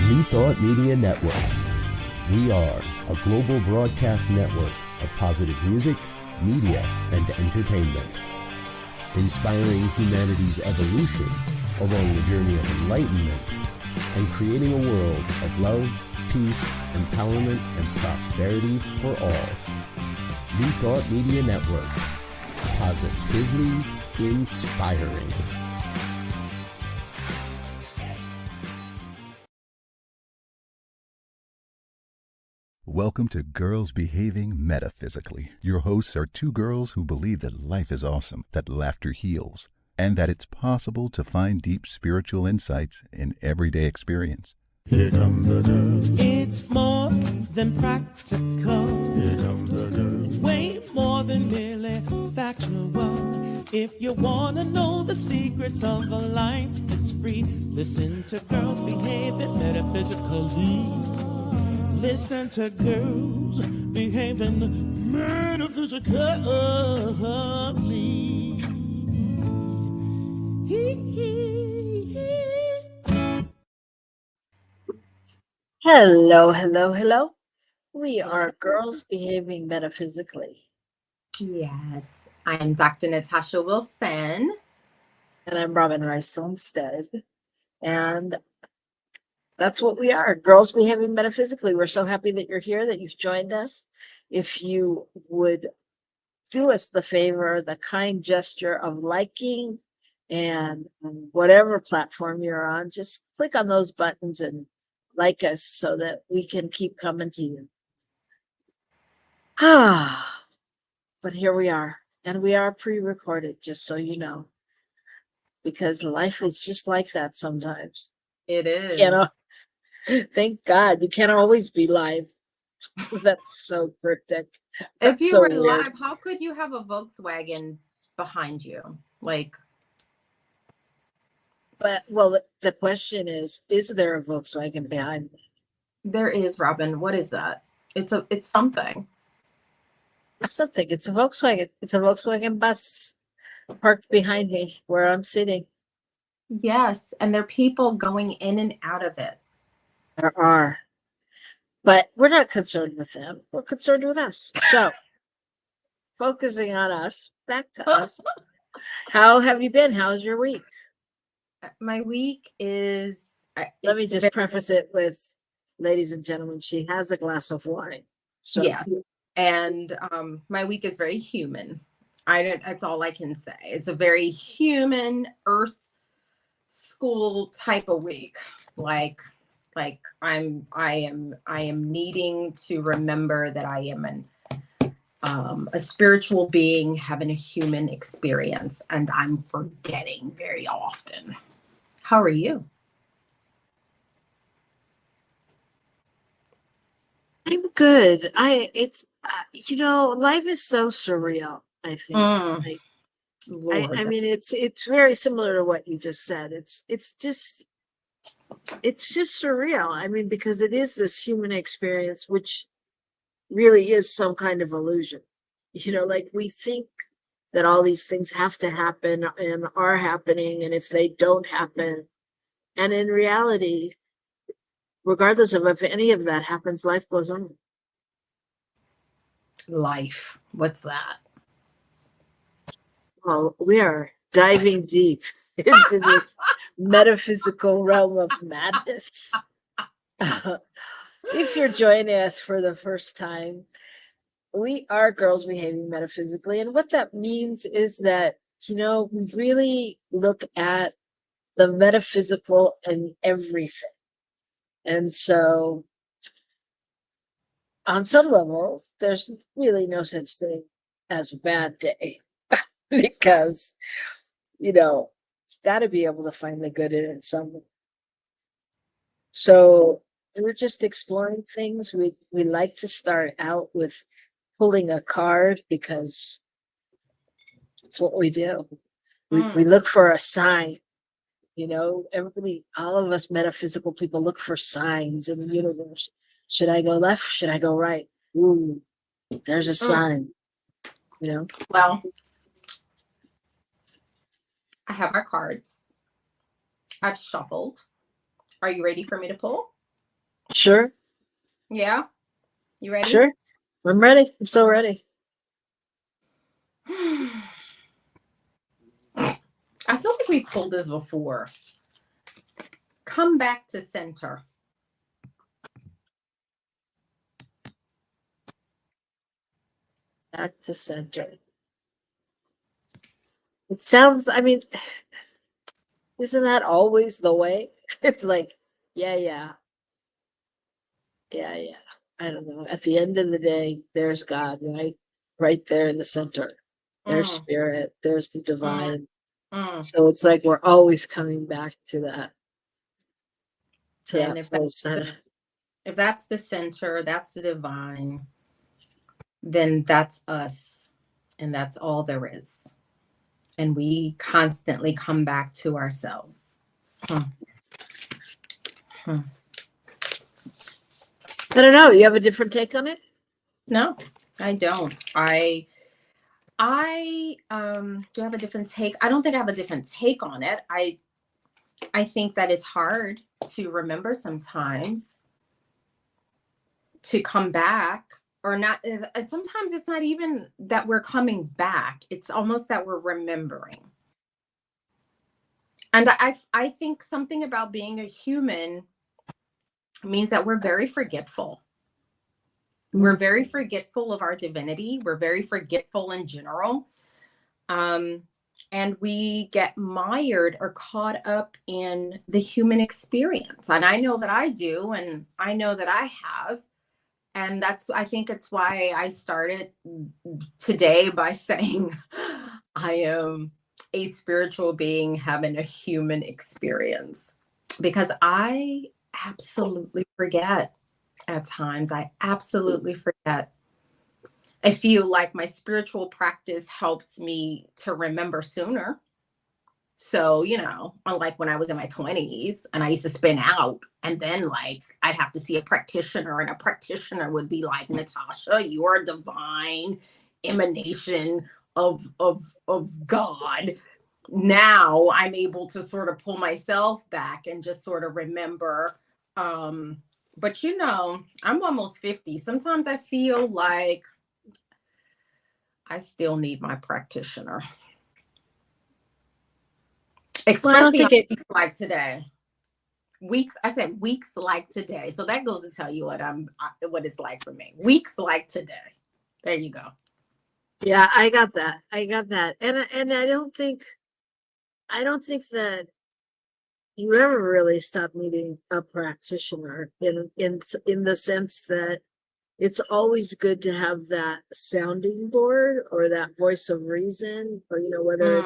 New Thought Media Network. We are a global broadcast network of positive music, media, and entertainment, inspiring humanity's evolution along the journey of enlightenment and creating a world of love, peace, empowerment, and prosperity for all. New Thought Media Network. Positively inspiring. Welcome to Girls Behaving Metaphysically. Your hosts are two girls who believe that life is awesome, that laughter heals, and that it's possible to find deep spiritual insights in everyday experience. Here come the girls. It's more than practical. Here come the girls. Way more than merely factual. If you want to know the secrets of a life that's free, listen to Girls Behaving Metaphysically. Listen to Girls Behaving Metaphysically. Hello, hello, hello. We are Girls Behaving Metaphysically. Yes, I am Dr. Natasha Wilson. And I'm Robyn Rice-Olmsted. And that's what we are, Girls Behaving Metaphysically. We're so happy that you're here, that you've joined us. If you would do us the favor, the kind gesture of liking, and whatever platform you're on, just click on those buttons and like us so that we can keep coming to you. But here we are, and we are pre-recorded, just so you know, because life is just like that sometimes. It is. You know, thank God you can't always be live. That's so cryptic. If you so were weird. live, how could you have a Volkswagen behind you? Like, But well, the question is there a Volkswagen behind me? there is, Robyn. What is that? It's something. It's something. It's a Volkswagen. It's a Volkswagen bus parked behind me where I'm sitting. Yes, and there are people going in and out of it. There are. But we're not concerned with them. We're concerned with us. So, focusing on us, back to us. How have you been? How's your week? My week is... Let me just preface it with, ladies and gentlemen, she has a glass of wine. So yes, and my week is very human. That's all I can say. It's a very human, earth school type of week. Like I am needing to remember that I am a spiritual being having a human experience, and I'm forgetting very often. How are you? I'm good. Life is so surreal, I think. I mean, it's very similar to what you just said. It's just surreal. I mean, because it is this human experience, which really is some kind of illusion. Like we think that all these things have to happen and are happening, and if they don't happen, and in reality, regardless of if any of that happens, life goes on. Life. What's that? Well, we are diving deep into this metaphysical realm of madness. If you're joining us for the first time, we are Girls Behaving Metaphysically. And what that means is that, we really look at the metaphysical and everything. And so, on some level, there's really no such thing as a bad day because, you got to be able to find the good in it somewhere. So, we're just exploring things. We like to start out with pulling a card because it's what we do. We look for a sign. Everybody, all of us metaphysical people look for signs in the universe. Should I go left? Should I go right? Ooh, there's a sign. Well, I have our cards. I've shuffled. Are you ready for me to pull? Sure. Yeah. You ready? Sure. I'm ready. I'm so ready. I feel like we pulled this before. Come back to center. Back to center. It sounds, I mean, isn't that always the way? It's like, yeah. I don't know. At the end of the day, there's God, right? Right there in the center. There's spirit. There's the divine. So it's like we're always coming back to that. And if that's the center, that's the divine, then that's us. And that's all there is. And we constantly come back to ourselves. I don't know. You have a different take on it? No, I don't. I do have a different take. I don't think I have a different take on it. I think that it's hard to remember sometimes, to come back or not. Sometimes it's not even that we're coming back. It's almost that we're remembering. And I think something about being a human means that we're very forgetful. We're very forgetful of our divinity. We're very forgetful in general. And we get mired or caught up in the human experience. And I know that I do, and I know that I have. And I think it's why I started today by saying I am a spiritual being having a human experience, because I absolutely forget at times. I absolutely forget. I feel like my spiritual practice helps me to remember sooner. So, unlike when I was in my 20s and I used to spin out, and then like I'd have to see a practitioner, and a practitioner would be like, Natasha, you are a divine emanation of God. Now I'm able to sort of pull myself back and just sort of remember. But I'm almost 50. Sometimes I feel like I still need my practitioner. Especially on weeks like today. I said weeks like today. So that goes to tell you what it's like for me. Weeks like today. There you go. Yeah, I got that. And I don't think that you ever really stop needing a practitioner in the sense that it's always good to have that sounding board or that voice of reason, or whether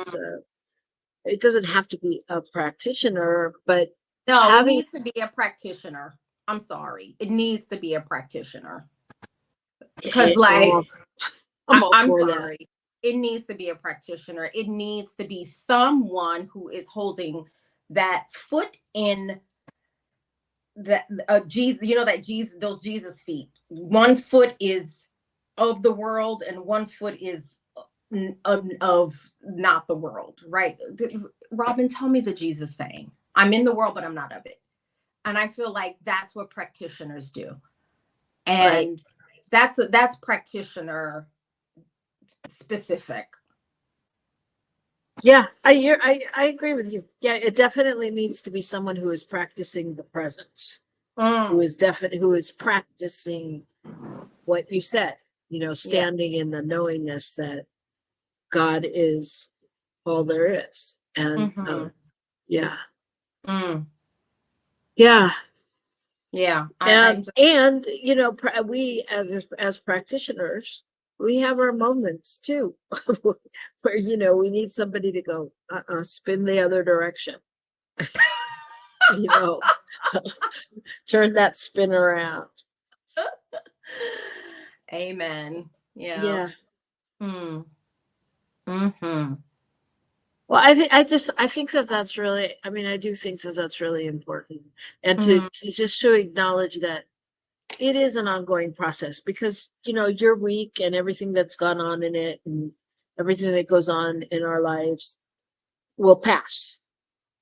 it doesn't have to be a practitioner, but it needs to be a practitioner. I'm sorry, it needs to be a practitioner, because I'm sorry, it needs to be a practitioner. It needs to be someone who is holding that foot in that Jesus, that Jesus, those Jesus feet. One foot is of the world and one foot is of not the world, right? Robyn, tell me the Jesus saying. I'm in the world, but I'm not of it. And I feel like that's what practitioners do. And that's practitioner specific. Yeah, I agree with you. Yeah, it definitely needs to be someone who is practicing the presence, who is practicing what you said, standing in the knowingness that God is all there is. And yeah. And we as practitioners, we have our moments too, where we need somebody to go spin the other direction. Turn that spin around. Amen. Yeah. Well, I think that's really, I do think that that's really important, and to acknowledge that it is an ongoing process, because your week and everything that's gone on in it and everything that goes on in our lives will pass,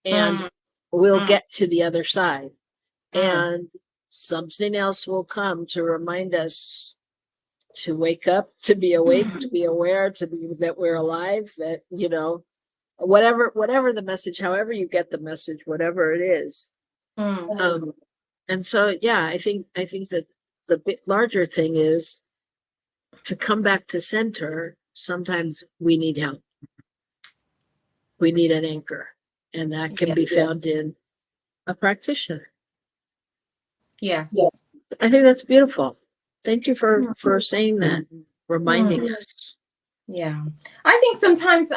and we'll get to the other side. And something else will come to remind us to wake up, to be awake, to be aware, to be that we're alive, that, whatever the message, however you get the message, whatever it is. And so, yeah, I think that the bit larger thing is to come back to center. Sometimes we need help. We need an anchor, and that can be found in a practitioner. Yes. I think that's beautiful. Thank you for saying that, reminding us. Yeah. I think sometimes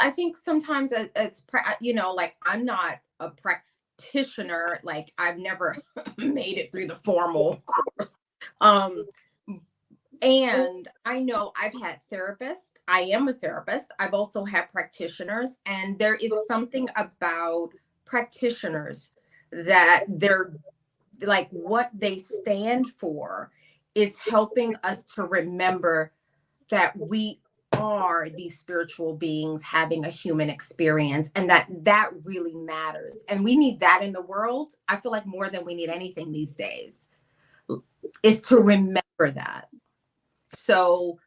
it's, like, I'm not a practitioner. Like, I've never made it through the formal course. And I know I've had therapists. I am a therapist. I've also had practitioners, and there is something about practitioners that they're like, what they stand for is helping us to remember that we are these spiritual beings having a human experience, and that really matters. And we need that in the world. I feel like more than we need anything these days is to remember that. So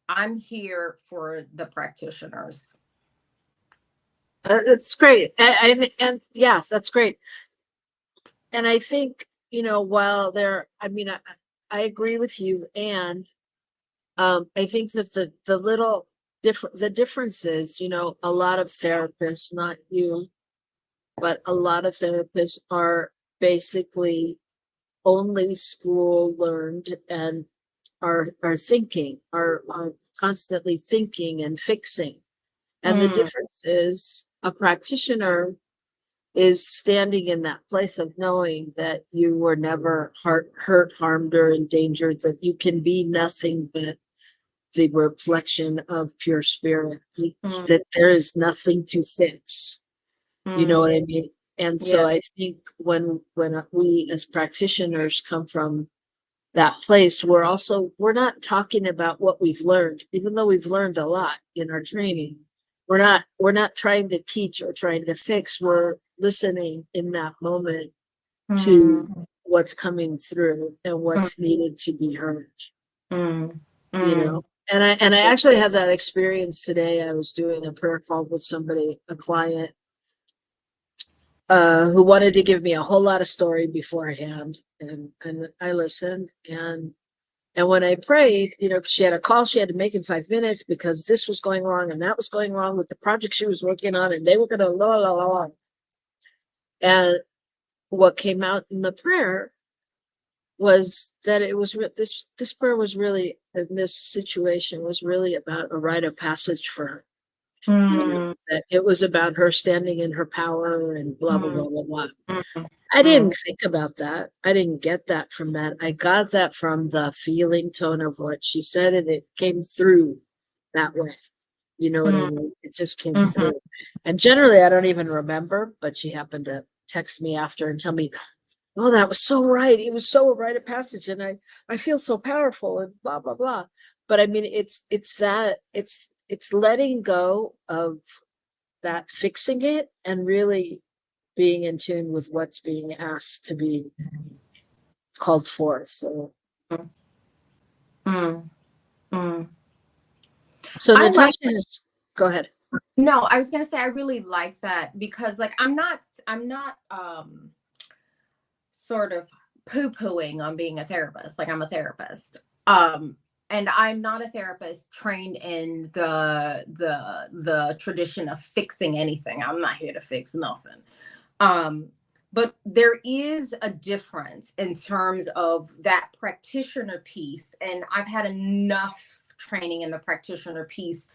I'm here for the practitioners. It's great. And yeah, that's great. And I think, while I agree with you. And I think that the difference is, a lot of therapists, not you, but a lot of therapists are basically only school learned and are thinking, are constantly thinking and fixing. And the difference is a practitioner is standing in that place of knowing that you were never hurt, harmed, or endangered, that you can be nothing but the reflection of pure spirit, that there is nothing to fix. You know what I mean? And so I think when we as practitioners come from that place, we're not talking about what we've learned, even though we've learned a lot in our training. We're not trying to teach or trying to fix. We're listening in that moment to what's coming through and what's needed to be heard. And I actually had that experience today. I was doing a prayer call with somebody, a client, who wanted to give me a whole lot of story beforehand, and I listened, and when I prayed, she had a call she had to make in 5 minutes because this was going wrong and that was going wrong with the project she was working on, and they were going to la la la la. And what came out in the prayer was that it was this prayer was really, in this situation, was really about a rite of passage for her. That it was about her standing in her power and blah blah blah blah blah. I didn't think about that. I didn't get that from that. I got that from the feeling tone of what she said, and it came through that way. You know what I mean? It just came through. And generally, I don't even remember, but she happened to text me after and tell me, "Oh, that was so right. It was so a rite of passage, and I feel so powerful," and blah blah blah. But I mean, it's letting go of that, fixing it, and really being in tune with what's being asked to be called forth. So, so Natasha, go ahead. No, I was going to say, I really like that because, like, I'm not sort of poo-pooing on being a therapist. Like, I'm a therapist. And I'm not a therapist trained in the tradition of fixing anything. I'm not here to fix nothing. But there is a difference in terms of that practitioner piece. And I've had enough training in the practitioner piece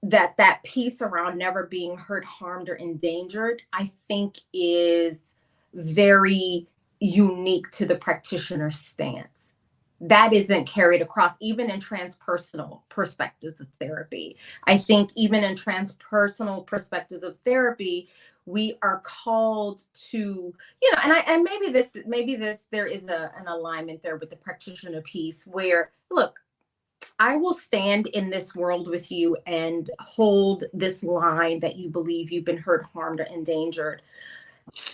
that piece around never being hurt, harmed, or endangered, I think is very unique to the practitioner stance. That isn't carried across even in transpersonal perspectives of therapy. I think even in transpersonal perspectives of therapy, we are called to, and maybe there is an alignment there with the practitioner piece where, look, I will stand in this world with you and hold this line that you believe you've been hurt, harmed, or endangered.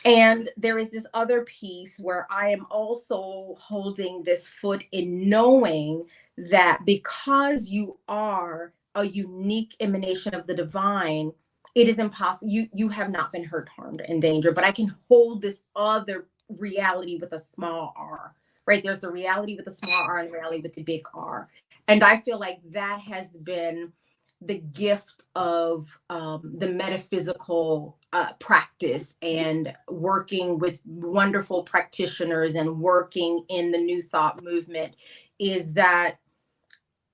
And there is this other piece where I am also holding this foot in knowing that because you are a unique emanation of the divine, it is impossible. You have not been hurt, harmed, and danger, but I can hold this other reality with a small r, right? There's the reality with a small r and the reality with the big R. And I feel like that has been the gift of the metaphysical practice and working with wonderful practitioners and working in the New Thought movement, is that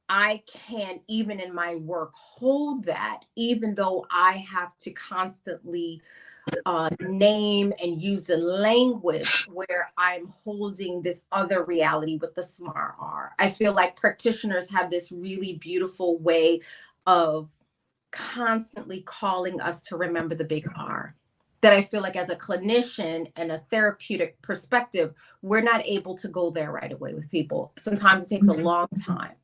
I can, even in my work, hold that, even though I have to constantly name and use the language where I'm holding this other reality with the smart R. I feel like practitioners have this really beautiful way of constantly calling us to remember the big R. That I feel like as a clinician and a therapeutic perspective, we're not able to go there right away with people. Sometimes it takes a long time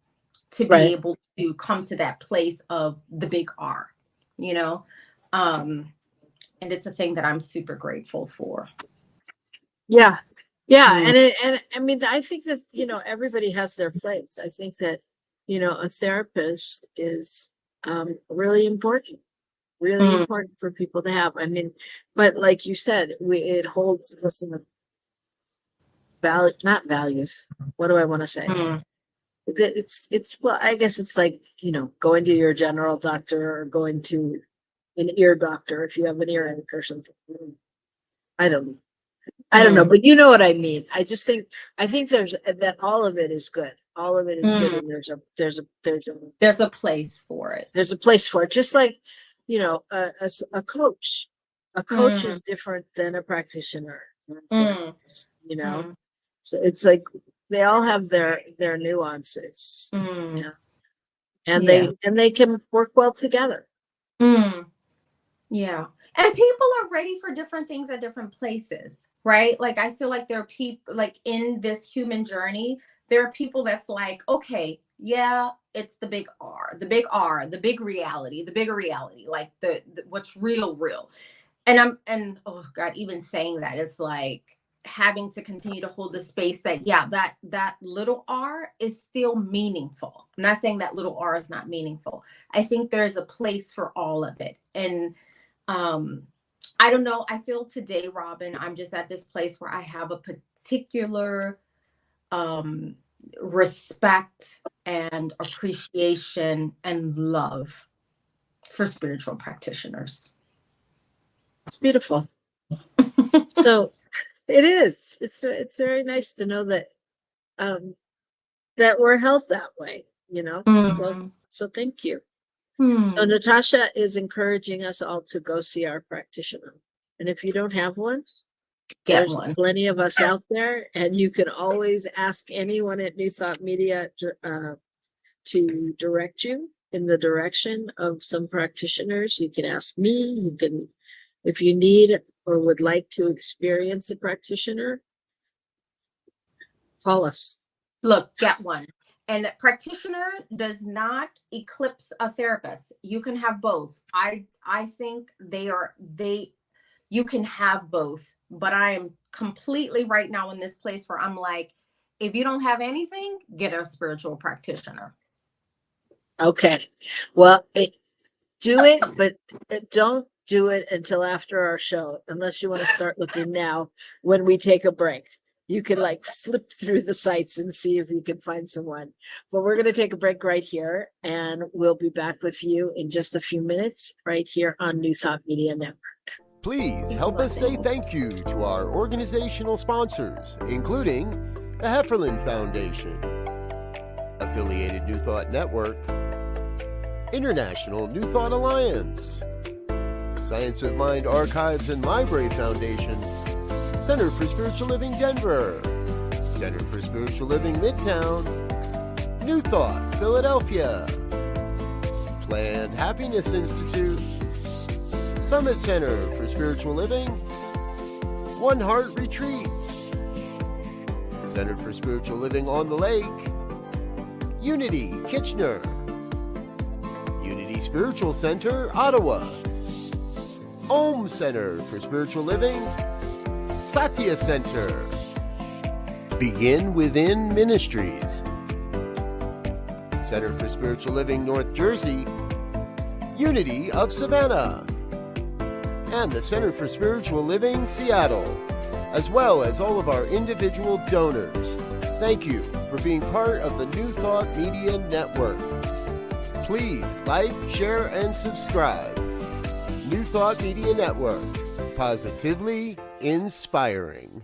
to be able to come to that place of the big R, you know? And it's a thing that I'm super grateful for. Yeah. Yeah. And I mean, I think that, everybody has their place. I think that, a therapist is really important for people to have. I mean, but like you said, it holds us in the not values. What do I want to say? It's well, I guess it's like, going to your general doctor or going to an ear doctor if you have an earache or something. I don't know, but you know what I mean. I think that all of it is good. All of it is good, and there's a place for it. There's a place for it. Just like, a coach. A coach is different than a practitioner. So it's like they all have their nuances. Yeah. And they can work well together. Yeah. And people are ready for different things at different places, right? Like, I feel like there are people, like, in this human journey, there are people that's like, okay, yeah, it's the big R, the big reality, the bigger reality, like the what's real. And oh God, even saying that, it's like having to continue to hold the space that, that little R is still meaningful. I'm not saying that little R is not meaningful. I think there's a place for all of it. And I don't know. I feel today, Robyn, I'm just at this place where I have a particular respect and appreciation and love for spiritual practitioners. It's beautiful. So it is. It's very nice to know that that we're held that way, So thank you. So Natasha is encouraging us all to go see our practitioner. And if you don't have one, there's plenty of us out there, and you can always ask anyone at New Thought Media to direct you in the direction of some practitioners. You can ask me. You can, if you need or would like to experience a practitioner, call us. Look, get one. And practitioner does not eclipse a therapist. You can have both. I think you can have both, but I am completely right now in this place where I'm like, if you don't have anything, get a spiritual practitioner. Okay. Well, do it, but don't do it until after our show, unless you want to start looking now when we take a break. You can flip through the sites and see if you can find someone. But we're going to take a break right here, and we'll be back with you in just a few minutes right here on New Thought Media Network. Please help us say thank you to our organizational sponsors, including the Hefferland Foundation, Affiliated New Thought Network, International New Thought Alliance, Science of Mind Archives and Library Foundation, Center for Spiritual Living Denver, Center for Spiritual Living Midtown, New Thought Philadelphia, Planned Happiness Institute, Summit Center for Spiritual Living, One Heart Retreats, Center for Spiritual Living on the Lake, Unity Kitchener, Unity Spiritual Center Ottawa, Om Center for Spiritual Living, Satya Center, Begin Within Ministries, Center for Spiritual Living North Jersey, Unity of Savannah, and the Center for Spiritual Living Seattle, as well as all of our individual donors. Thank you for being part of the New Thought Media Network. Please like, share, and subscribe. New Thought Media Network, positively inspiring.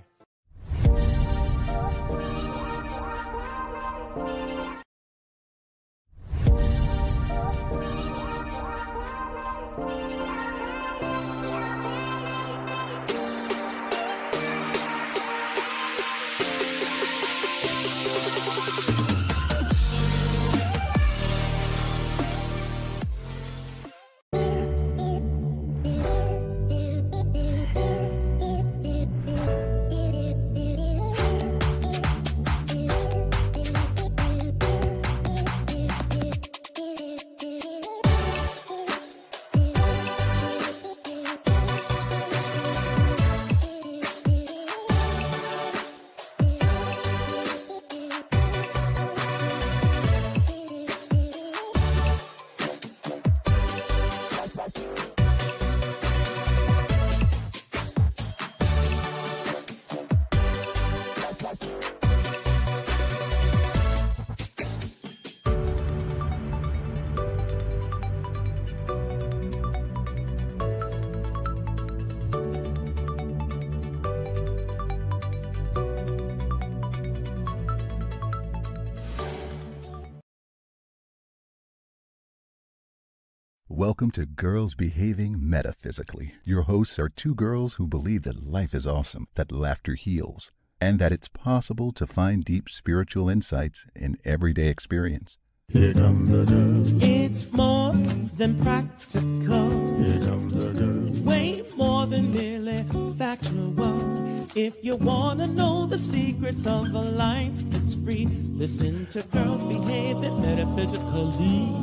Welcome to Girls Behaving Metaphysically. Your hosts are two girls who believe that life is awesome, that laughter heals, and that it's possible to find deep spiritual insights in everyday experience. Here come the girls. It's more than practical. Here come the girls. Way more than merely factual. If you want to know the secrets of a life that's free, listen to Girls Behaving Metaphysically.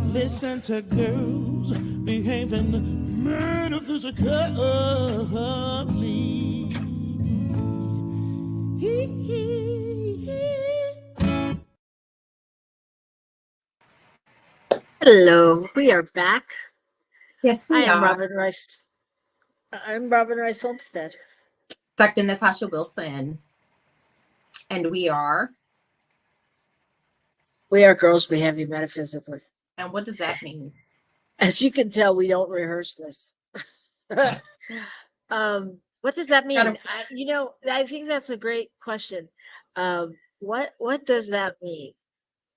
Listen to Girls Behaving Metaphysically. Hello, we are back. Yes, we I am are. Robyn Rice. I'm Robyn Rice Olmsted. Dr. Natasha Wilson. And we are. We are Girls Behaving Metaphysically. And what does that mean? As you can tell, we don't rehearse this. What does that mean? I think that's a great question. What does that mean?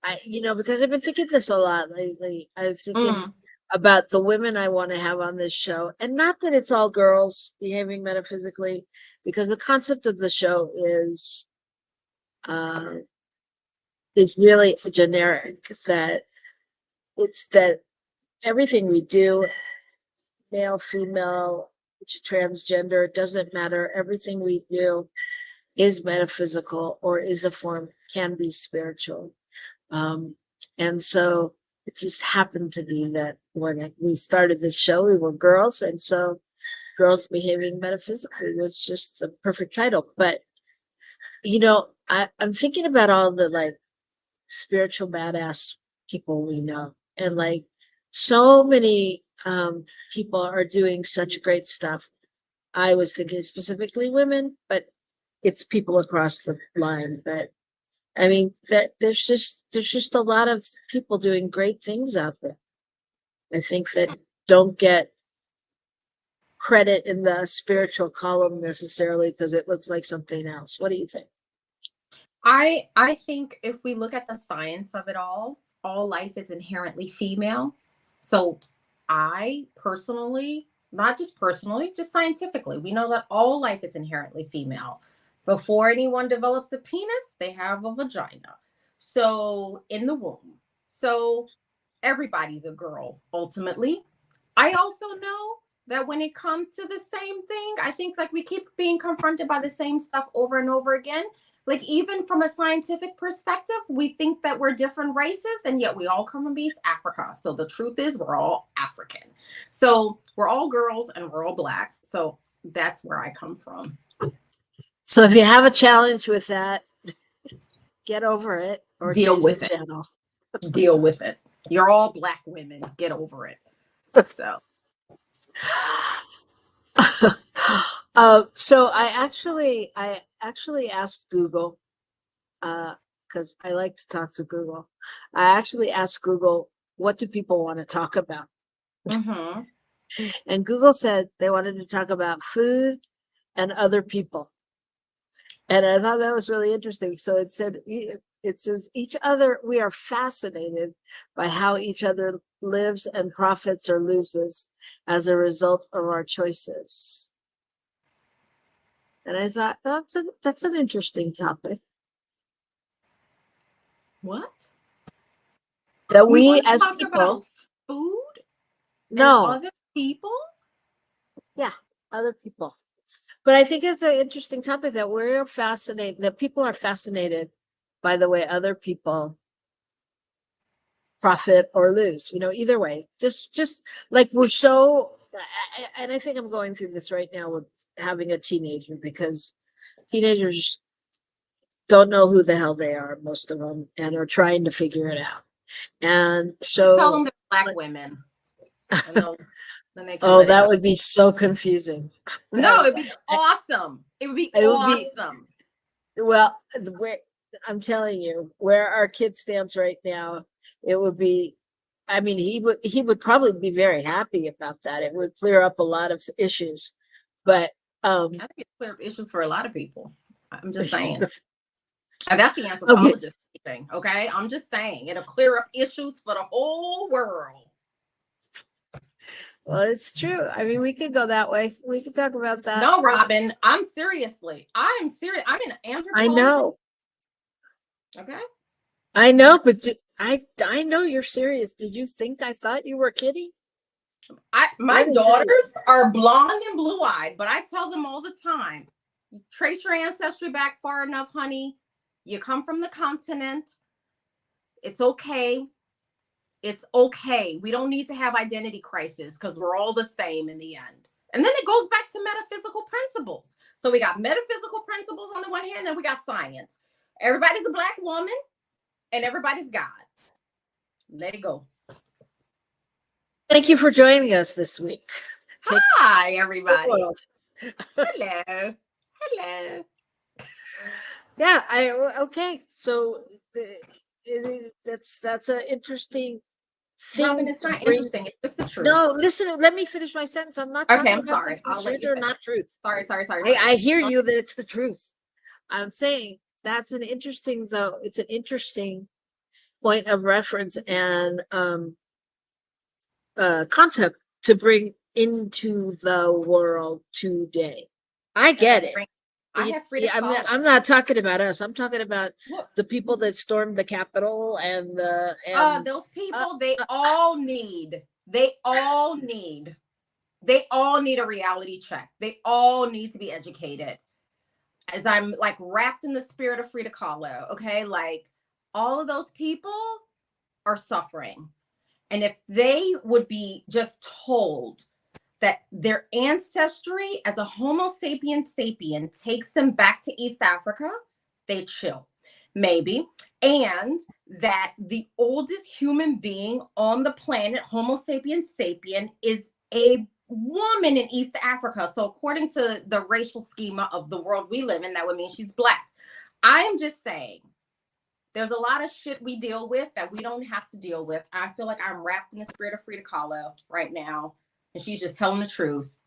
Because I've been thinking this a lot lately. I was thinking about the women I want to have on this show, and not that it's all girls behaving metaphysically, because the concept of the show is really generic. That it's that everything we do, male, female, transgender, it doesn't matter. Everything we do is metaphysical or is a form, can be spiritual. And so it just happened to be that when we started this show, we were girls. And so Girls Behaving Metaphysically was just the perfect title. But, I'm thinking about all the spiritual badass people we know. And so many people are doing such great stuff. I was thinking specifically women, but it's people across the line. But I mean, that there's just a lot of people doing great things out there. I think that don't get credit in the spiritual column necessarily because it looks like something else. What do you think? I think if we look at the science of it all life is inherently female. So I personally, not just personally, just scientifically, we know that all life is inherently female. Before anyone develops a penis, they have a vagina. So in the womb. So everybody's a girl, ultimately. I also know that when it comes to the same thing, I think we keep being confronted by the same stuff over and over again. Like, even from a scientific perspective, we think that we're different races, and yet we all come from East Africa. So the truth is we're all African. So we're all girls and we're all Black. So that's where I come from. So if you have a challenge with that, get over it or Deal change with the it. channel. Deal with it. You're all Black women. Get over it. So So I actually asked Google, because I like to talk to Google. I actually asked Google, what do people want to talk about? mhm. And Google said they wanted to talk about food and other people. And I thought that was really interesting. So it says each other, we are fascinated by how each other lives and profits or loses as a result of our choices. And I thought that's an interesting topic. What? That we want to as talk people, about food and no, other people? yeah, other people. But I think it's an interesting topic that we're fascinated, that people are fascinated by the way other people profit or lose, either way. Just like we're so, and I think I'm going through this right now with having a teenager, because teenagers don't know who the hell they are, most of them, and are trying to figure it out. And so Tell them they're Black women. And then they can oh, let it that go. would be so confusing. No, it'd be awesome. It would be awesome. Well, I'm telling you, where our kid stands right now, it would be, I mean, he would probably be very happy about that. It would clear up a lot of issues. But I think it clear up issues for a lot of people. I'm just saying. And that's the anthropologist thing, okay? I'm just saying it'll clear up issues for the whole world. Well, it's true. I mean, we could go that way. We could talk about that. No, Robyn, I'm serious. I'm an anthropologist. I know. Okay. I know, but I know you're serious. Did you think I thought you were kidding? My daughters are blonde and blue-eyed, but I tell them all the time, trace your ancestry back far enough, honey. You come from the continent. It's okay. It's okay. We don't need to have identity crisis because we're all the same in the end. And then it goes back to metaphysical principles. So we got metaphysical principles on the one hand, and we got science. Everybody's a Black woman and everybody's God. Let it go. Thank you for joining us this week. Hi, everybody. Hello. Hello. Yeah, okay. So that's an interesting thing. Robyn, it's not interesting. It's just the truth. No, listen, let me finish my sentence. I'm not talking I'm about sorry. if it's truth or not truth. Sorry. I hear you that it's the truth. I'm saying that's an interesting, though. It's an interesting point of reference and concept to bring into the world today. I get it. I have freedom. I'm not talking about us. I'm talking about the people that stormed the Capitol and those people. They all need a reality check. They all need to be educated. As I'm like wrapped in the spirit of Frida Kahlo, okay? Like all of those people are suffering. And if they would be just told that their ancestry as a Homo sapiens sapien takes them back to East Africa, they chill, maybe. And that the oldest human being on the planet, Homo sapiens sapien, is a woman in East Africa. So according to the racial schema of the world we live in, that would mean she's Black. I am just saying, there's a lot of shit we deal with that we don't have to deal with. I feel like I'm wrapped in the spirit of Frida Kahlo right now. And she's just telling the truth.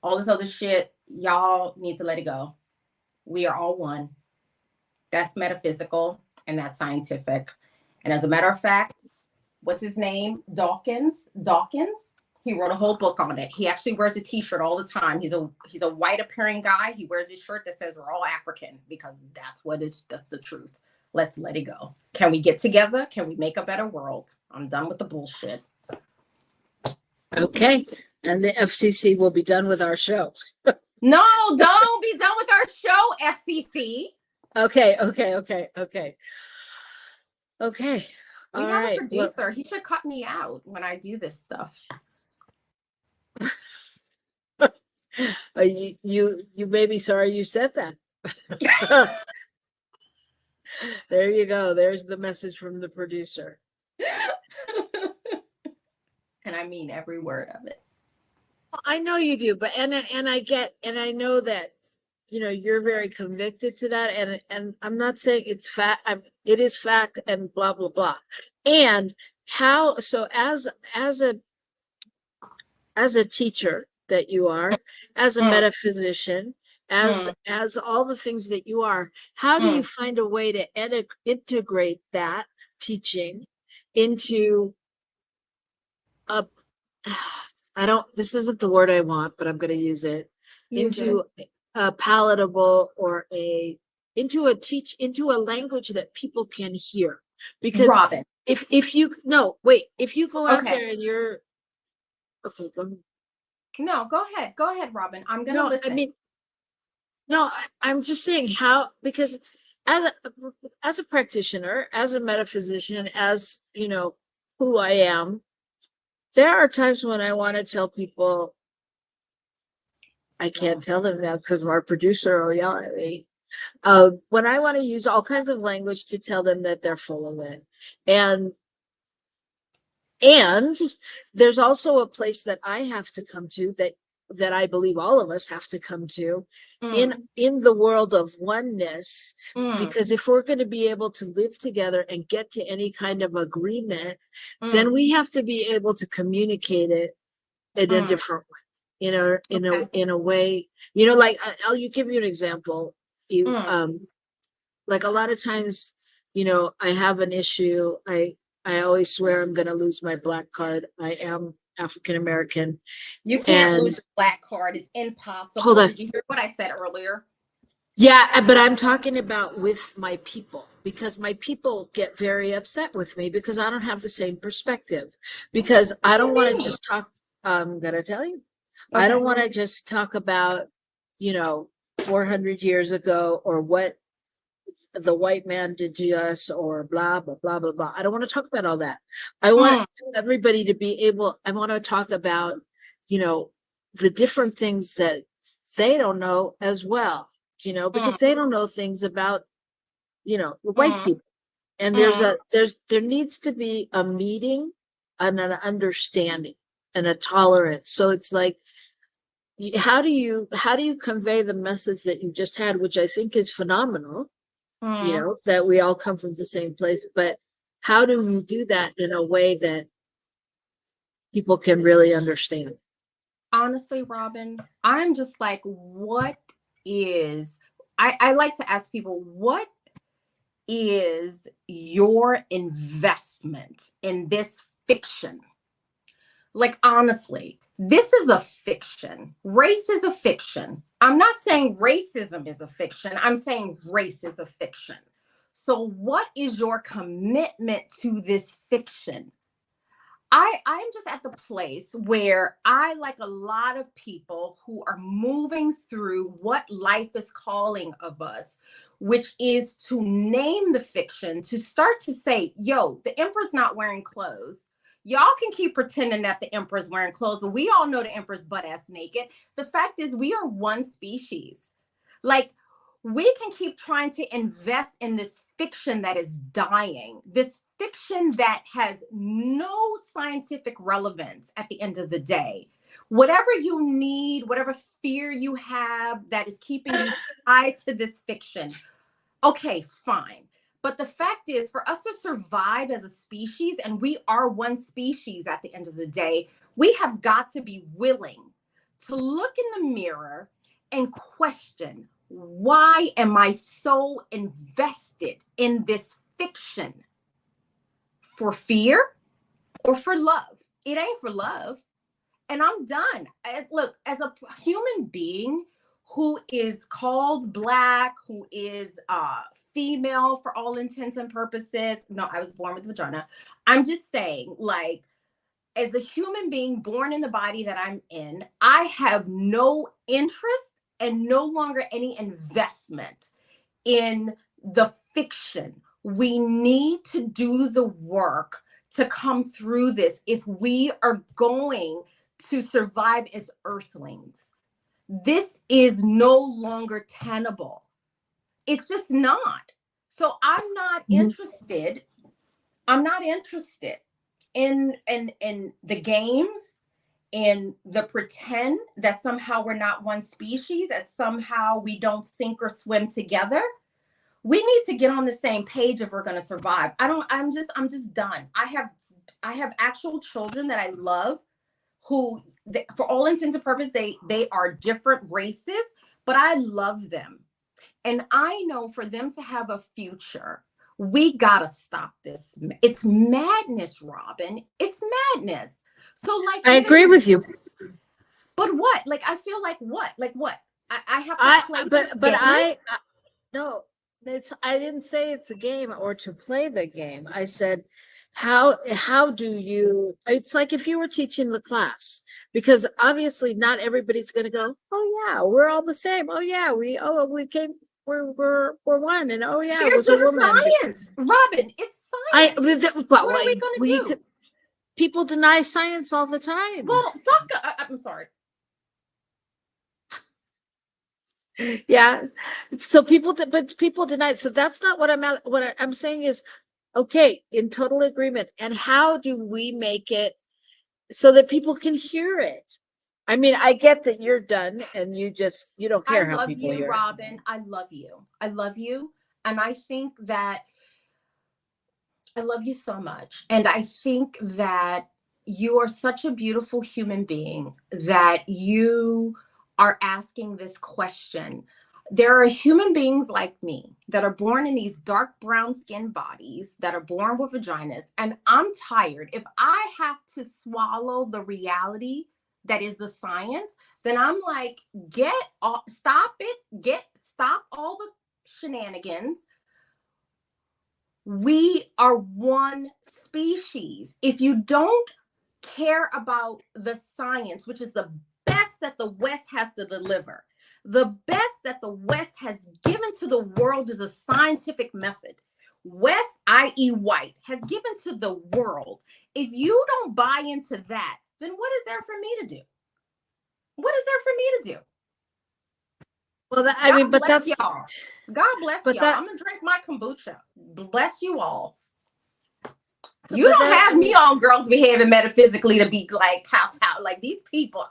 All this other shit, y'all need to let it go. We are all one. That's metaphysical and that's scientific. And as a matter of fact, what's his name? Dawkins. He wrote a whole book on it. He actually wears a t-shirt all the time. He's a white appearing guy. He wears a shirt that says we're all African because that's the truth. Let's let it go. Can we get together? Can we make a better world? I'm done with the bullshit. Okay. And the FCC will be done with our show. No, don't be done with our show, FCC. Okay. We All have a right. Well, producer. He should cut me out when I do this stuff. you may be sorry you said that. There you go. There's the message from the producer. And I mean every word of it. I know you do, but and I know that you're very convicted to that, and I'm not saying it's fact. It is fact, and blah blah blah. And how so as a teacher that you are, as a metaphysician, as all the things that you are, how do you find a way to integrate that teaching into a this isn't the word I want, but I'm going to use it, into a palatable or into a language that people can hear. Because Robyn, if you go out there and you're okay, go ahead. No, go ahead, Robyn. I'm gonna listen. I mean, no, I'm just saying because as a practitioner, as a metaphysician, as who I am, there are times when I want to tell people, I can't tell them now because our producer will yell at me. When I want to use all kinds of language to tell them that they're full of it. And there's also a place that I have to come to that I believe all of us have to come to in the world of oneness, because if we're going to be able to live together and get to any kind of agreement, then we have to be able to communicate it in a different way, in a way, like I'll give you an example. Like a lot of times, I have an issue. I always swear I'm going to lose my black card. I am African American. You can't lose the black card. It's impossible. Hold on. Did you hear what I said earlier? Yeah, but I'm talking about with my people, because my people get very upset with me because I don't have the same perspective. Because I don't want to just talk. I'm going to tell you. Okay. I don't want to just talk about, 400 years ago or what the white man did to us or blah, blah, blah, blah, blah. I don't want to talk about all that. I want everybody to be able, I want to talk about, the different things that they don't know as well, because they don't know things about, the white people. And there needs to be a meeting and an understanding and a tolerance. So it's like, how do you convey the message that you just had, which I think is phenomenal, that we all come from the same place, but how do we do that in a way that people can really understand? Honestly, Robyn, I'm just like, I like to ask people, what is your investment in this fiction? Like, honestly, this is a fiction. Race is a fiction. I'm not saying racism is a fiction. I'm saying race is a fiction. So what is your commitment to this fiction? I'm just at the place where I, like a lot of people who are moving through what life is calling of us, which is to name the fiction, to start to say, yo, the emperor's not wearing clothes. Y'all can keep pretending that the emperor's wearing clothes, but we all know the emperor's butt ass naked. The fact is, we are one species. Like, we can keep trying to invest in this fiction that is dying, this fiction that has no scientific relevance at the end of the day. Whatever you need, whatever fear you have that is keeping you tied to this fiction, okay, fine. But the fact is, for us to survive as a species, and we are one species at the end of the day, we have got to be willing to look in the mirror and question, why am I so invested in this fiction? For fear or for love? It ain't for love. And I'm done. Look, as a human being who is called Black, who is female for all intents and purposes. No, I was born with a vagina. I'm just saying, like, as a human being born in the body that I'm in, I have no interest and no longer any investment in the fiction. We need to do the work to come through this if we are going to survive as earthlings. This is no longer tenable. It's just not. So I'm not interested. I'm not interested in the games, in the pretend that somehow we're not one species, that somehow we don't sink or swim together. We need to get on the same page if we're going to survive. I'm just done. I have actual children that I love who, for all intents and purposes, they are different races, but I love them. And I know for them to have a future, we got to stop this. It's madness, Robyn. It's madness. So like, I agree with you. But what? Like, I feel like what? Like what? I have to play this but game? No, I didn't say it's a game or to play the game. I said, how do you, it's like if you were teaching the class, because obviously not everybody's going to go, oh yeah, we're all the same. Oh yeah, we came, we're one. And oh yeah, it was a woman. Science, Robyn, it's science. What are we going to do? People deny science all the time. Well, fuck, I'm sorry. Yeah. So people deny it. So that's not what I'm saying is, okay, in total agreement. And how do we make it so that people can hear it? I mean, I get that you're done and you don't care how people hear it. Robyn. I love you. I love you. And I think that I love you so much. And I think that you are such a beautiful human being that you are asking this question. There are human beings like me that are born in these dark brown skin bodies, that are born with vaginas. And I'm tired. If I have to swallow the reality that is the science, then I'm like, stop all the shenanigans. We are one species. If you don't care about the science, which is the best that the West has to deliver, the best that the West has given to the world is a scientific method. West, i.e. white, has given to the world. If you don't buy into that, then what is there for me to do? What is there for me to do? Well, that's y'all. God bless y'all. I'm gonna drink my kombucha. Bless you all. You don't have me on Girls Behaving Metaphysically to be like kowtow like these people.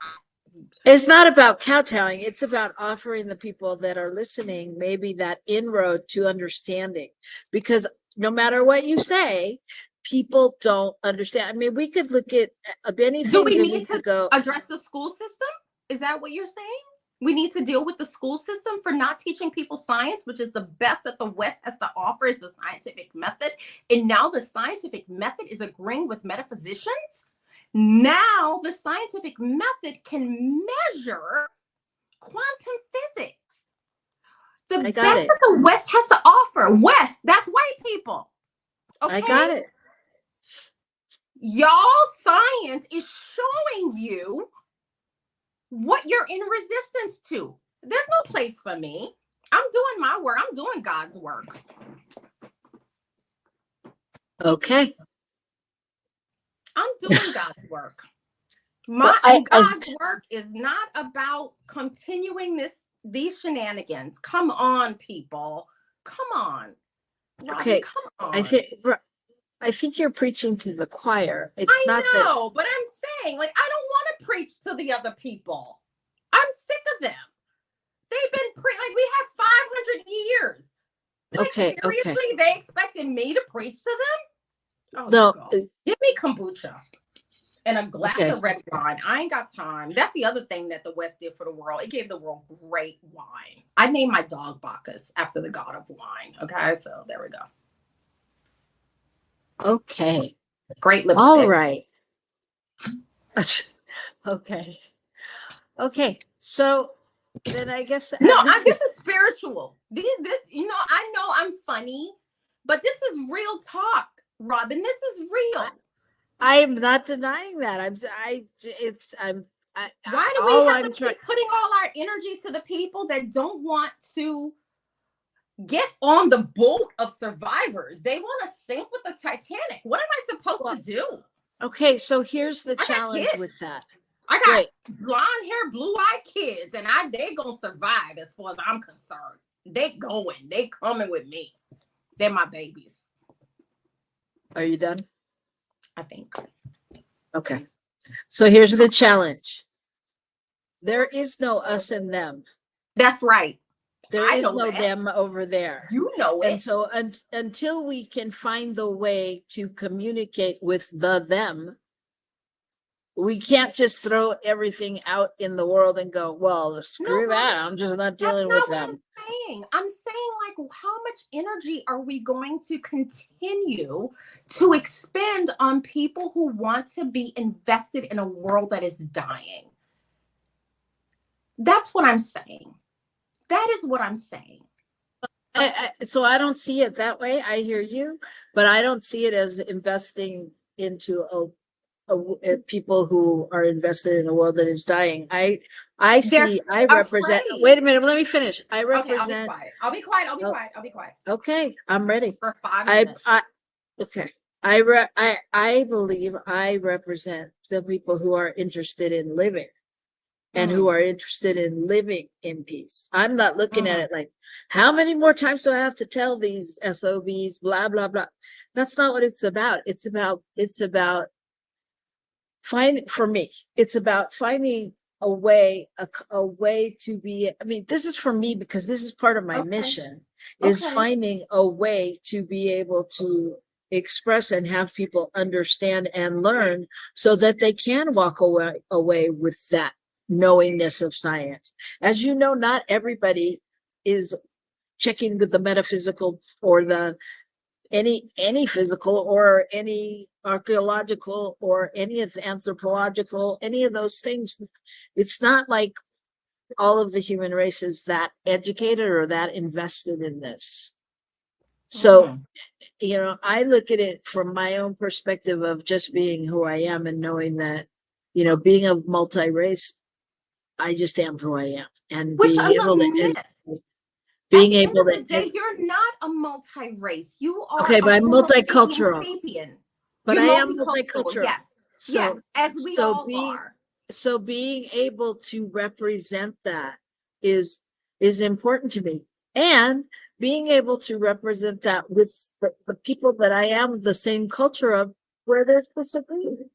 It's not about kowtowing. It's about offering the people that are listening maybe that inroad to understanding, because no matter what you say, people don't understand. I mean, we could look at many things. Do we need to address the school system? Is that what you're saying? We need to deal with the school system for not teaching people science, which is the best that the West has to offer is the scientific method. And now the scientific method is agreeing with metaphysicians. Now the scientific method can measure quantum physics. The best that the West has to offer. West, that's white people. Okay? I got it. Y'all science is showing you what you're in resistance to. There's no place for me. I'm doing my work. I'm doing God's work. Okay. I'm doing God's work. God's work is not about continuing these shenanigans. Come on, people. Come on. Okay. Come on. I think you're preaching to the choir. But I'm saying, like, I don't want to preach to the other people. I'm sick of them. They've been like we have 500 years. Like, seriously, they expected me to preach to them? Oh, no. God. Give me kombucha and a glass of red wine. I ain't got time. That's the other thing that the West did for the world. It gave the world great wine. I named my dog Bacchus after the god of wine. Okay, so there we go. Okay. Great lipstick. All right. Okay. So then I guess this is spiritual. This I know I'm funny, but this is real talk, Robyn. This is real. I am not denying that. Why do we have to keep putting all our energy to the people that don't want to get on the boat of survivors. They want to sink with the Titanic. What am I supposed to do? Okay, so here's the I got challenge kids. with that. I got Wait. blonde hair, blue-eyed kids, and they gonna survive as far as I'm concerned. They coming with me. They're my babies. Are you done? I think. Okay. So here's the challenge. There is no us and them. That's right. There I is know no that. them over there. You know it. And so until we can find the way to communicate with the them, we can't just throw everything out in the world and go, well, screw that. I'm just not dealing with them. I'm saying, like, how much energy are we going to continue to expend on people who want to be invested in a world that is dying? That's what I'm saying. That is what I'm saying. So I don't see it that way. I hear you, but I don't see it as investing into people who are invested in a world that is dying. I represent. afraid. Wait a minute. Let me finish. I represent. Okay, I'll be quiet. I'll be quiet. Okay, I'm ready. For 5 minutes. Okay. I believe I represent the people who are interested in living and who are interested in living in peace. I'm not looking at it like, how many more times do I have to tell these SOBs, blah, blah, blah. That's not what it's about. It's about finding a way to be, I mean, this is for me because this is part of my mission, is finding a way to be able to express and have people understand and learn so that they can walk away with that knowingness of science. As you know, not everybody is checking with the metaphysical or the any physical or any archaeological or any of the anthropological, any of those things. It's not like all of the human race is that educated or that invested in this. So, you know, I look at it from my own perspective of just being who I am and knowing that, you know, being a multi-race, I just am who I am, and Which being able to, you're not a multi-race. You are okay, but I'm multicultural. But you're I am multicultural. Yes, So, yes, as we all are. So being able to represent that is important to me, and being able to represent that with the people that I am the same culture of, where there's disagreement,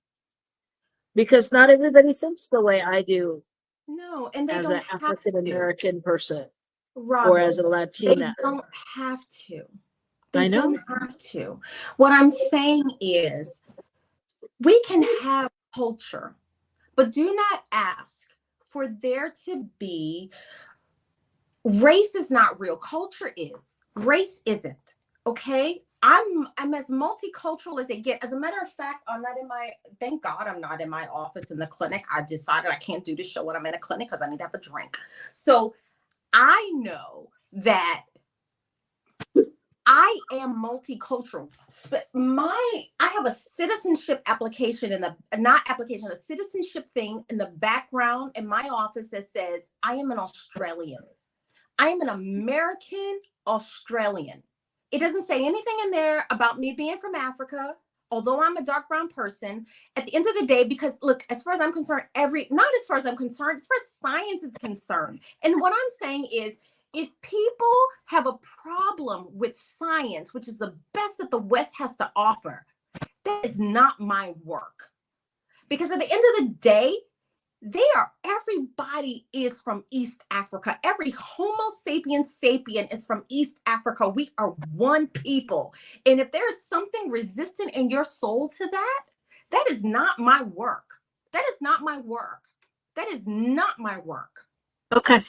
because not everybody thinks the way I do. No, and they as don't an African American person, Robyn, or as a Latina. They don't have to. I know. Don't have to. What I'm saying is, we can have culture, but do not ask for there to be. Race is not real. Culture is. Race isn't. Okay. I'm as multicultural as they get. As a matter of fact, thank God I'm not in my office in the clinic. I decided I can't do the show when I'm in a clinic because I need to have a drink. So I know that I am multicultural. I have a citizenship application a citizenship thing in the background in my office that says I am an Australian. I am an American Australian. It doesn't say anything in there about me being from Africa, although I'm a dark brown person. At the end of the day, because look, as far as I'm concerned, as far as science is concerned. And what I'm saying is, if people have a problem with science, which is the best that the West has to offer, that is not my work. Because at the end of the day, everybody is from East Africa. Every Homo sapiens sapien is from East Africa. We are one people. And if there is something resistant in your soul to that, that is not my work. That is not my work. That is not my work. Okay.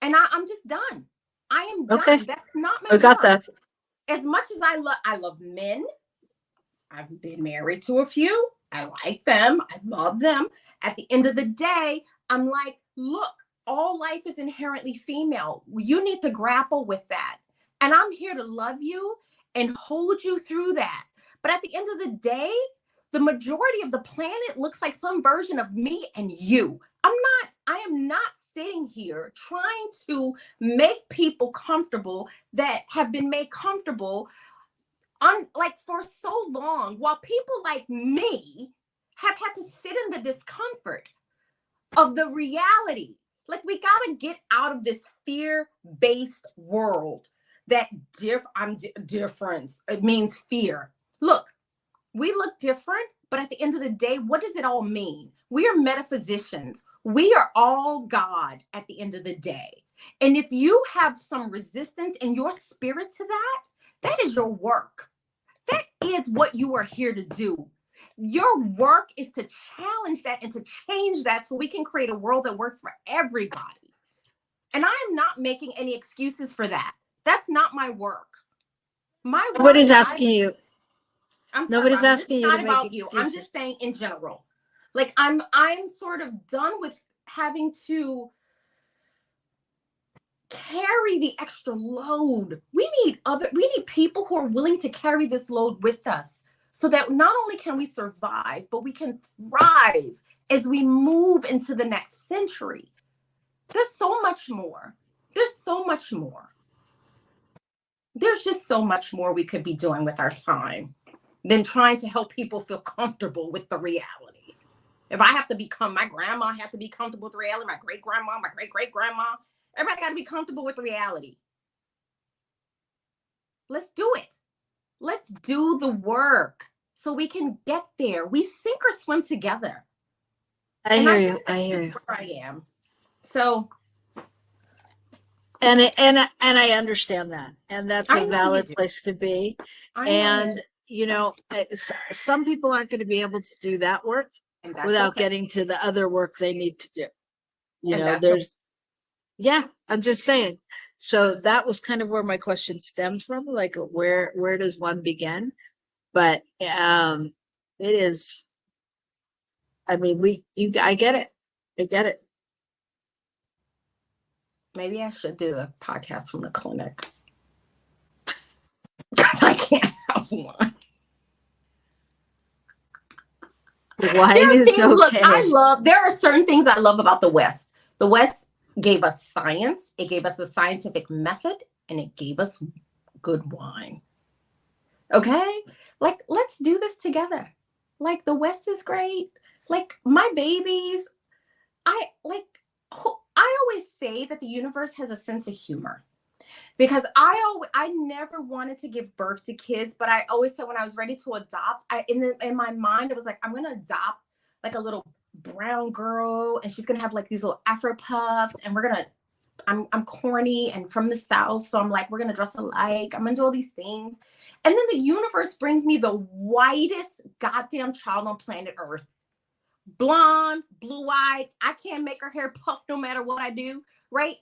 And I'm just done. I am done. Okay. That's not my work. Got that. As much as I love men, I've been married to a few. I like them. I love them. At the end of the day, I'm like, look, all life is inherently female. You need to grapple with that. And I'm here to love you and hold you through that. But at the end of the day, the majority of the planet looks like some version of me and you. I am not sitting here trying to make people comfortable that have been made comfortable like for so long, while people like me have had to sit in the discomfort of the reality. Like, we got to get out of this fear-based world that difference. It means fear. Look, we look different, but at the end of the day, what does it all mean? We are metaphysicians. We are all God at the end of the day. And if you have some resistance in your spirit to that, that is your work. That is what you are here to do. Your work is to challenge that and to change that so we can create a world that works for everybody. And I am not making any excuses for that. That's not my work. My work. Nobody's asking you. I'm sorry, Nobody's Robyn, asking you not to make about you. excuses. I'm just saying in general. Like, I'm sort of done with having to carry the extra load. We need people who are willing to carry this load with us, so that not only can we survive, but we can thrive as we move into the next century. There's so much more. There's so much more. There's just so much more we could be doing with our time than trying to help people feel comfortable with the reality. If I have to become my grandma, I have to be comfortable with the reality. My great-grandma, my great-great-grandma, everybody got to be comfortable with the reality. Let's do it. Let's do the work so we can get there. We sink or swim together. I hear you. I hear you. Where I am. So. And I understand that. And that's a valid place to be. And, some people aren't going to be able to do that work without getting to the other work they need to do. I'm just saying. So that was kind of where my question stemmed from, like where does one begin? But it is, I mean, I get it. I get it. Maybe I should do the podcast from the clinic. Because I can't have one. Wine is okay. Look, there are certain things I love about the West. The West gave us science, it gave us a scientific method, and it gave us good wine. Okay? Like, let's do this together. Like, the West is great. Like, my babies, I always say that the universe has a sense of humor, because I never wanted to give birth to kids, but I always said when I was ready to adopt, in my mind, it was like, I'm going to adopt like a little brown girl, and she's going to have like these little Afro puffs, and I'm corny and from the South. So I'm like, we're going to dress alike. I'm going to do all these things. And then the universe brings me the whitest goddamn child on planet Earth. Blonde, blue-eyed. I can't make her hair puff no matter what I do, right?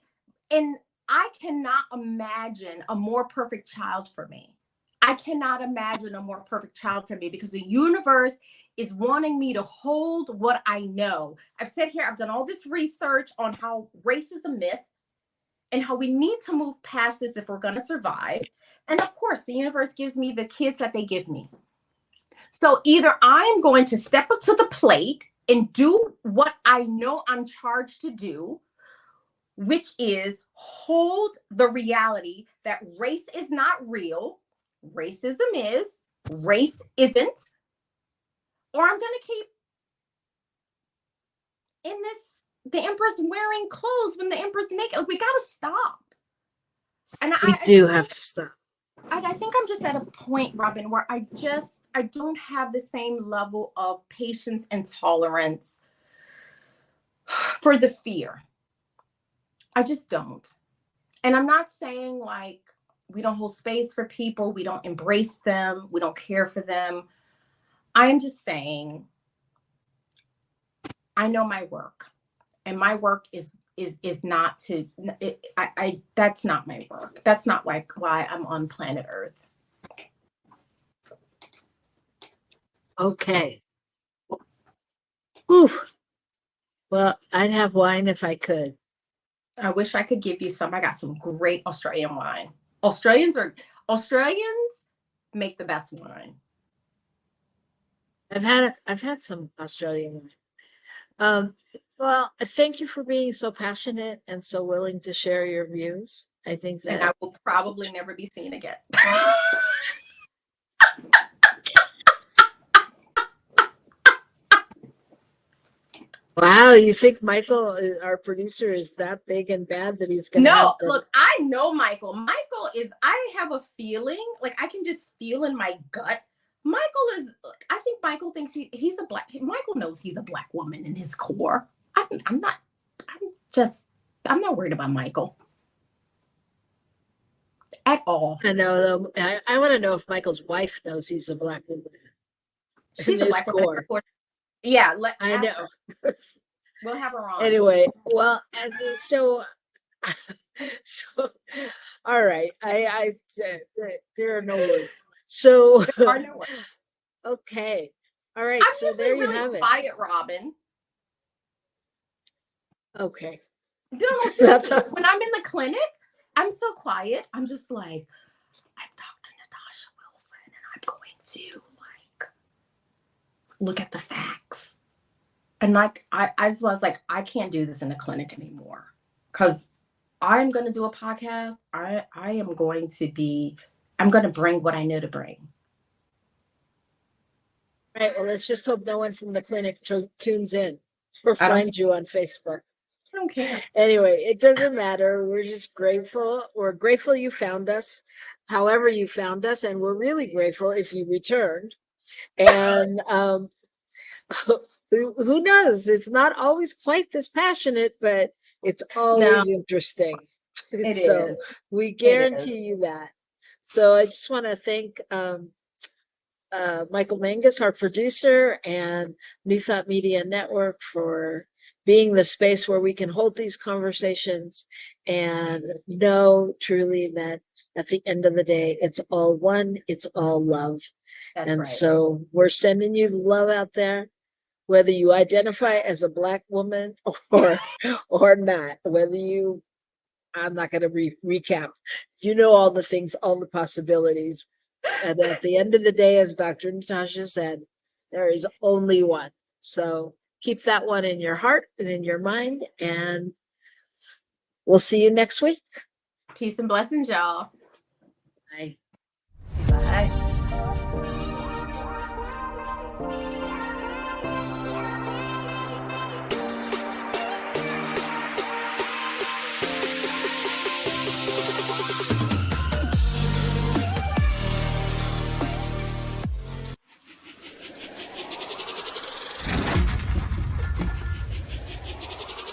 And I cannot imagine a more perfect child for me. I cannot imagine a more perfect child for me, because the universe is wanting me to hold what I know. I've said here, I've done all this research on how race is a myth and how we need to move past this if we're going to survive. And of course, the universe gives me the kids that they give me. So either I'm going to step up to the plate and do what I know I'm charged to do, which is hold the reality that race is not real, racism is, race isn't, or I'm going to keep in this, the empress wearing clothes when the empress naked. Like, we got to stop. And we do have to stop. I think I'm just at a point, Robyn, where I don't have the same level of patience and tolerance for the fear. I just don't. And I'm not saying like we don't hold space for people, we don't embrace them, we don't care for them. I am just saying I know my work, and my work is not to, that's not my work. That's not why I'm on planet Earth. Okay. Oof. Well, I'd have wine if I could. I wish I could give you some. I got some great Australian wine. Australians make the best wine. I've had some Australian wine. Well, thank you for being so passionate and so willing to share your views. I think And that I will probably never be seen again. wow, you think Michael, our producer, is that big and bad that he's gonna have No, to... look, I know Michael. Michael is, I have a feeling, like I can just feel in my gut. Michael is, I think Michael thinks he's a black, Michael knows he's a black woman in his core. I'm not worried about Michael at all. I know, though. I want to know if Michael's wife knows he's a black woman. She's a black woman in her core. Yeah, I know. We'll have her on. Anyway, well, and so, so, all right. There are no words. So, There are no words. okay. All right. I'm So usually there you really have it. quiet, Robyn. Okay. No, That's when I'm in the clinic, I'm so quiet. I'm just like, I'm Dr. Natasha Wilson, and I'm going to like look at the facts. And like I was like, I can't do this in the clinic anymore. Because I'm gonna do a podcast. I'm going to bring what I know to bring. right. Well, let's just hope no one from the clinic tunes in or finds you on Facebook. I don't care. Anyway, it doesn't matter. We're just grateful. We're grateful you found us, however you found us, and we're really grateful if you returned. And who knows? It's not always quite this passionate, but it's always interesting. It So is. we guarantee you that. So I just want to thank Michael Mangus, our producer, and New Thought Media Network for being the space where we can hold these conversations and know truly that at the end of the day, it's all one, it's all love. That's and right. So we're sending you love out there, whether you identify as a black woman or not, whether you, I'm not going to recap, you know, all the things, all the possibilities. And at the end of the day, as Dr. Natasha said, there is only one. So keep that one in your heart and in your mind, and we'll see you next week. Peace and blessings, y'all. Bye. Bye.